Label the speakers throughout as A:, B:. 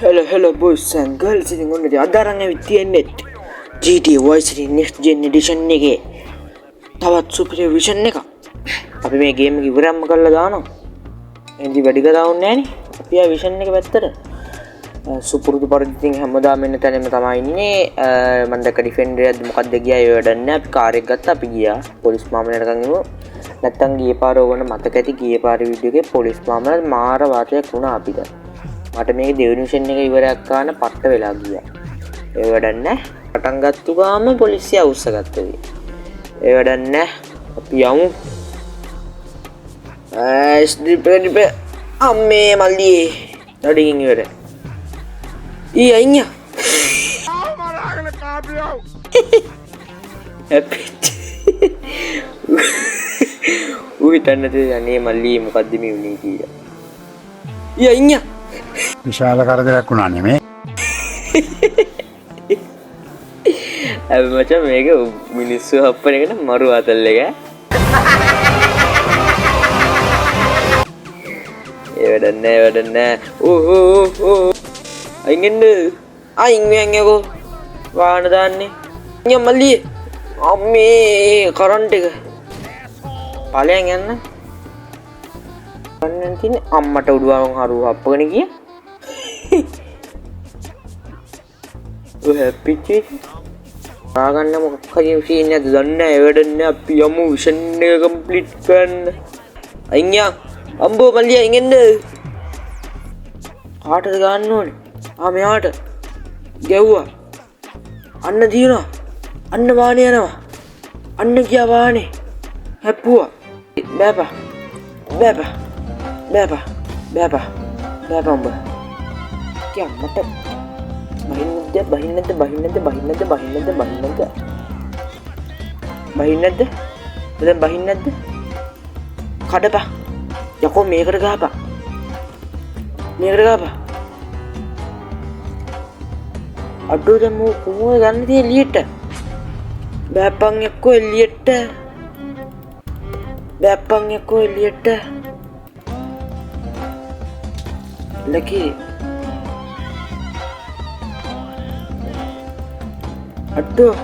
A: Hello boys and girls ඉතින් ඔන්න ඉතින් අද අරන් ඇවිත් තියෙන්නේ GTA Vice City Next Gen Edition එකේ තවත් සුපිරි විෂන් එකක්. අපි මේ ගේම් එක ඉවරම කරලා දානවා. එන්දි වැඩි කතාවක් නැහැ නේ. අපි ආ විෂන් එක පැත්තට සුපුරුදු පරිදි ඉතින් හැමදාම එන්න තැනෙම තමයි ඉන්නේ. මම දැක්ක ඩිෆෙන්ඩර් එකක්ද මොකක්ද ගියා ඒ වැඩක් නැහැ. අපි කාර් එක ගත්තා අපි ගියා. පොලිස් මාමලයටකන් ඉමු. නැත්තම් ගියේ පාර ඕගොල්ලෝ මතක ඇති ගියේ පාර වීඩියෝ එකේ පොලිස් මාමලට මාර වාතයක් වුණා අපිට. මට මේක දෙවෙනි මිෂන් එක ඉවරයක් ගන්න පට්ට වෙලා ගියා. ඒ වැඩක් නැහැ. පටන් ගත්තු ගාම පොලිසිය අවුස්ස ගත්තා. ඒ වැඩක් නැහැ. අපි යමු. ඩිපේ අම්මේ මල්ලි. නඩින් ඉවරයි. ඊ අයියා. ආමරාගල කාපියෝ. අපිට. උහිටන්නද යන්නේ මල්ලි මොකද්ද මේ උනේ කියලා. ඊ අයියා.
B: විශාල කරදරයක් වුණා නෙමේ.
A: අපි මචං මේක මිනිස්සු හප්පන එකට මරු අතල් එක. ඒ වැඩක් නෑ. ඕ. අයින්ෙන්ද? අයින් යකෝ. වාහන දාන්නේ. අයියා මල්ලි. අම්මේ කරන්ට් එක. ඵලයන් යන්න. අන්නන් තින් අම්මට උඩුවම හරුව හප්පගෙන ගියා. ඔය හැපිච්චි. ආගන්න මොකක් හරි සීන් එකක් දන්නේ නැහැ. ඒ වැඩක් නෑ. අපි යමු විෂන් එක කම්ප්ලීට් කරන්න. අයියා අම්බෝ මල්ලි අයින්ෙන්ද? කාටද ගන්න ඕනේ? මෙයාට ගැව්වා. අන්න දිනනවා. අන්න වාහනේ යනවා. අන්න ගියා වාහනේ. හැප්පුවා. බෑපා. උඹ. කිය මට බහින්නද? දැන් බහින්නේ නැද්ද? කඩපා. යකෝ මේකට ගහපා. අඩෝ දැන් මෝ කොහොමද ගන්න තියෙන්නේ එළියට? බෑපන් එක්කෝ එළියට. ලකි. අඩෝ.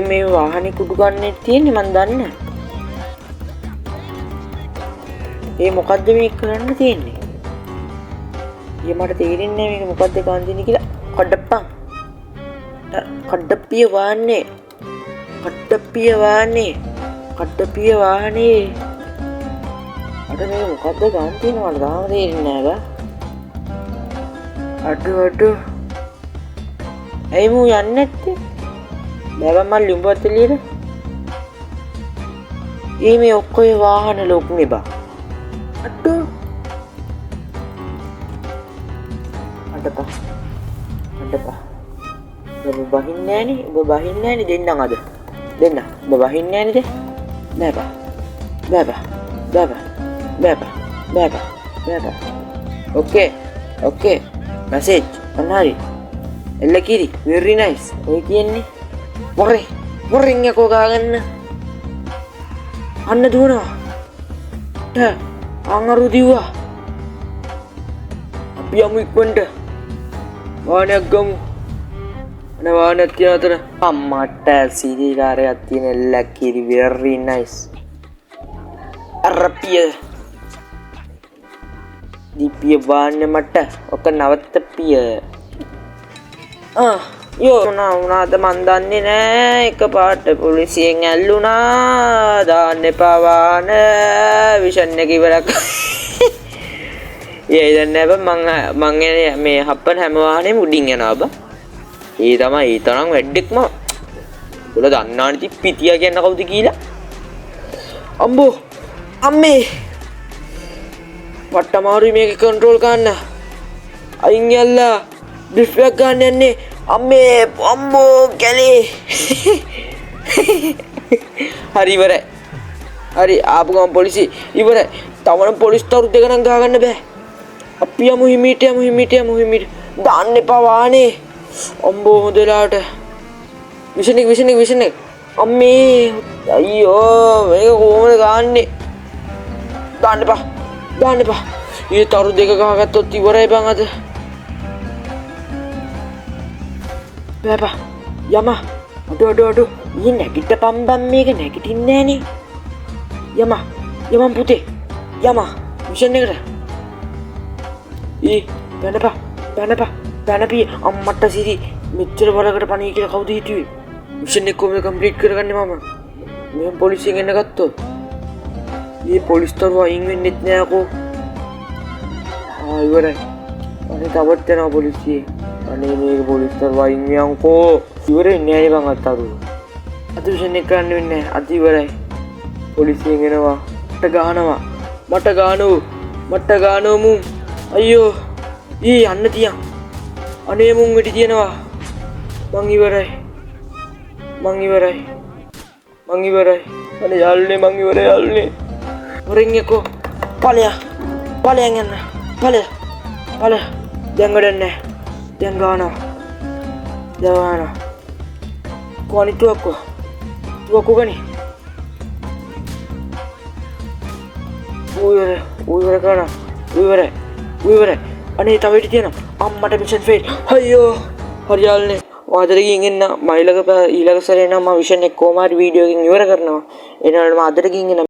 A: මේ වාහනේ කුඩු ගන්න තියෙන්නේ මන් දන්නේ. මොකද්ද මේ කරන්න තියෙන්නේ? මට තේරෙන්නේ නැහැ මේක මොකද්ද කාන්දිනේ කියලා. කඩප්පන්. කඩප්පිය වාහනේ. අර මේ මොකද්ද ගන්න තියෙන්නේ මට තාම තේරෙන්නේ නැහැ බා. අඩෝ. ඇයි මූ යන්නේ නැත්තේ? බෑ මල්ලි උඹත් එළියට. මේ ඔක්කොම වාහන ලොකුනේ බා. අඩෝ. ඔබ බහින්නේ නෑනේ දෙන්නම් අද. ඔබ බහින්නේ නෑනේ බෑපා. ඕකේ. මැසේජ් අන්නහරි. එල්ල කිරි very nice. ඔය කියන්නේ වොරෙන් යකෝ ගාගන්න. අන්න දුවනවා. අංගරු දිව්වා. අපි යමු ඉක්මනට. වාහනයක් ගමු. වාහනයක් තියන අතර අම්මට සීරීකාරයක් තියෙන එල්ලකිරි very nice. අරපිය. දීපිය වාහනේ මට ඔක නවත්තපිය. උනාද මන් දන්නේ නෑ. එකපාරට පොලිසියෙන් ඇල්ලුනා. දාන්න එපා වාහන. විෂන් එක ඉවරක්. දන්නේ නැහැ මං මේ හප්පන හැම වාහනේම උඩින් යනවා බා. තමයි තරම් වැඩෙක්ම. උඹලා දන්නානේ ඉතින් පිටියා කියන කවුද කියලා. අම්බෝ අම්මේ. වට්ටමාරුයි මේක කන්ට්‍රෝල් ගන්න. අයින් යල්ලා. ඩිෆ්ට් ගන්න යන්නේ. අම්බෝ කැලේ. හරි ඉවරයි. ආපු ගමන් පොලිසිය ඉවරයි. තවනම් පොලිස් තරු දෙක නම් ගහගන්න බෑ. අපි යමු හිමීට. දාන්න එපා වාහනේ. අම්බෝ හොඳලාට. විෂන් එක. අම්මේ අයියෝ මේක කොහොමද ගන්නේ? දාන්න එපා. දාන්න එපා. ඊ තරු දෙක ගහගත්තොත් ඉවරයි බං අද. බෑපා. යමා. අඩු. ඊ නැගිටපම් බම් මේක නැගිටින්නේ නෑනේ. යමා. යමන් පුතේ. යමා. මිෂන් එකට. පැනපී අම්මට සිරි මෙච්චර බලකට පණී කියලා කවුද හිතුවේ? මිෂන් එක කොහොමද කම්ප්ලීට් කරගන්නේ මම? මෙහෙම පොලිසියෙන් එන්න ගත්තොත්. මේ පොලිස් තරුව අයින් වෙන්නෙත් නෑ අකෝ. ඉවරයි. අනේ තවත් යනවා පොලිසිය. අනේ මේක පොලිස් තරුව අයින් වියන්කෝ. ඉවරේ නෑ බං අතරුව. අද මිෂන් එක කරන්න වෙන්නේ නෑ. අද ඉවරයි. පොලිසියෙන් එනවා. මට ගානෝ මුන්. අයියෝ. යන්න තියන්. අනේ මුන් වෙටි තියනවා. මං ඉවරයි. අනේ යාළුවනේ මං ඉවරයි යාළුවනේ. හොරෙන් එක්කෝ. ඵලයන් යන්න. ඵල. දැන් ගඩන්නේ. දැන් ගානවා. කොහොනි තුවක්කෝ ගනි. උයවරයි. අනේ තව ඉට තියෙනවා. අම්මට මිෂන් ෆේල්. අයියෝ. හරි යාළුවනේ. ආදර ගිහින් එන්න. ඊළඟ සැරේ නම් මම විෂන් එක කොහොම හරි වීඩියෝ එකකින් ඉවර කරනවා. එනවලු මම ආදර ගිහින් එන්න.